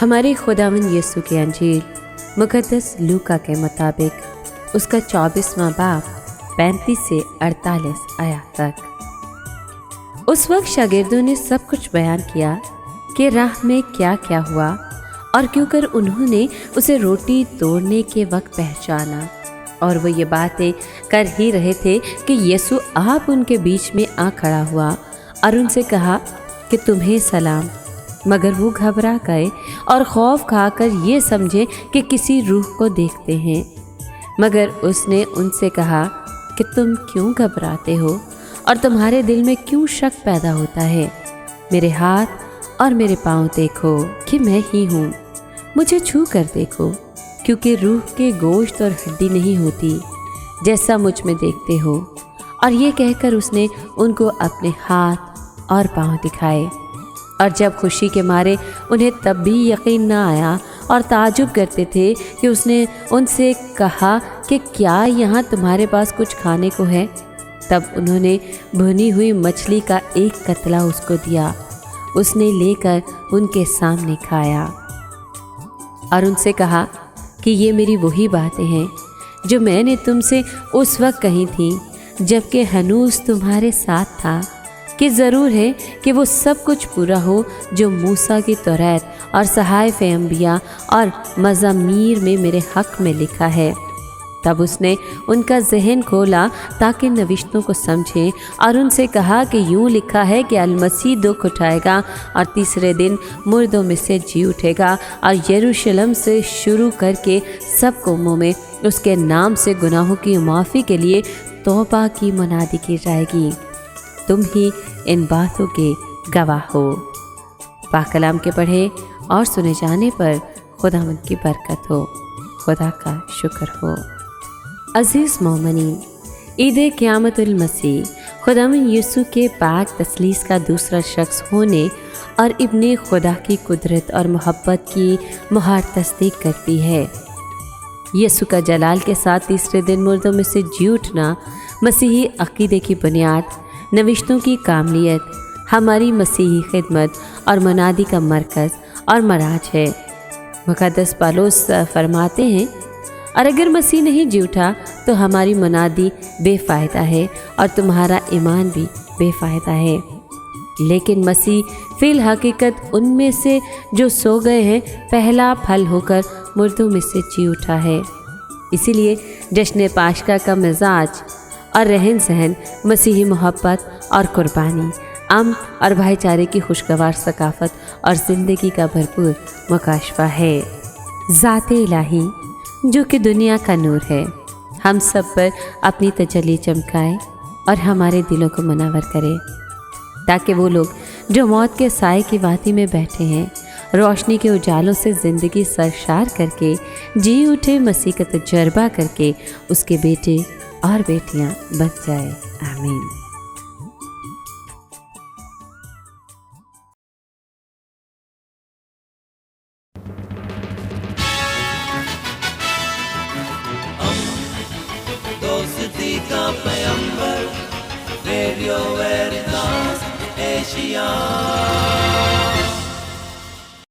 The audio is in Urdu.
ہمارے خداوند یسوع کی انجیل مقدس لوکا کے مطابق اس کا 24واں باب 35 سے 48 آیات تک۔ اس وقت شاگردوں نے سب کچھ بیان کیا کہ راہ میں کیا کیا ہوا اور کیوں کر انہوں نے اسے روٹی توڑنے کے وقت پہچانا، اور وہ یہ باتیں کر ہی رہے تھے کہ یسوع آپ ان کے بیچ میں آ کھڑا ہوا اور ان سے کہا کہ تمہیں سلام۔ مگر وہ گھبرا گئے اور خوف کھا کر یہ سمجھے کہ کسی روح کو دیکھتے ہیں۔ مگر اس نے ان سے کہا کہ تم کیوں گھبراتے ہو اور تمہارے دل میں کیوں شک پیدا ہوتا ہے؟ میرے ہاتھ اور میرے پاؤں دیکھو کہ میں ہی ہوں، مجھے چھو کر دیکھو، کیونکہ روح کے گوشت اور ہڈی نہیں ہوتی جیسا مجھ میں دیکھتے ہو۔ اور یہ کہہ کر اس نے ان کو اپنے ہاتھ اور پاؤں دکھائے۔ اور جب خوشی کے مارے انہیں تب بھی یقین نہ آیا اور تعجب کرتے تھے کہ اس نے ان سے کہا کہ کیا یہاں تمہارے پاس کچھ کھانے کو ہے؟ تب انہوں نے بھنی ہوئی مچھلی کا ایک کتلا اس کو دیا، اس نے لے کر ان کے سامنے کھایا اور ان سے کہا کہ یہ میری وہی باتیں ہیں جو میں نے تم سے اس وقت کہی تھیں جب کہ ہنوز تمہارے ساتھ تھا، کہ ضرور ہے کہ وہ سب کچھ پورا ہو جو موسیٰ کی تورات اور صحائف انبیاء اور مزامیر میں میرے حق میں لکھا ہے۔ تب اس نے ان کا ذہن کھولا تاکہ نوشتوں کو سمجھیں، اور ان سے کہا کہ یوں لکھا ہے کہ المسیح دکھ اٹھائے گا اور تیسرے دن مردوں میں سے جی اٹھے گا، اور یروشلم سے شروع کر کے سب قوموں میں اس کے نام سے گناہوں کی معافی کے لیے توبہ کی منادی کی جائے گی۔ تم ہی ان باتوں کے گواہ ہو۔ پاک کلام کے پڑھے اور سنے جانے پر خداوند کی برکت ہو، خدا کا شکر ہو۔ عزیز مومنین، عید قیامت المسیح خداوند یسوع کے پاک تثلیث کا دوسرا شخص ہونے اور ابن خدا کی قدرت اور محبت کی مہار تصدیق کرتی ہے۔ یسوع کا جلال کے ساتھ تیسرے دن مردوں میں سے جی اٹھنا مسیحی عقیدے کی بنیاد، نوشتوں کی کاملیت، ہماری مسیحی خدمت اور منادی کا مرکز اور مراج ہے۔ مقدس پالوس فرماتے ہیں، اور اگر مسیح نہیں جی اٹھا تو ہماری منادی بے فائدہ ہے اور تمہارا ایمان بھی بے فائدہ ہے۔ لیکن مسیح فی الحقیقت ان میں سے جو سو گئے ہیں پہلا پھل ہو کر مردوں میں سے جی اٹھا ہے۔ اسی لیے جشن پاشکا کا مزاج اور رہن سہن مسیحی محبت اور قربانی، امن اور بھائی چارے کی خوشگوار ثقافت اور زندگی کا بھرپور مکاشفہ ہے۔ ذات الہی جو کہ دنیا کا نور ہے، ہم سب پر اپنی تجلی چمکائے اور ہمارے دلوں کو منور کرے، تاکہ وہ لوگ جو موت کے سائے کی وادی میں بیٹھے ہیں روشنی کے اجالوں سے زندگی سرشار کر کے جی اٹھے مسیح کا تجربہ کر کے اس کے بیٹے اور بیٹیاں بن جائے۔ آمین۔ دوستی کا پیغمبر، ریڈیو ویریتاس ایشیا۔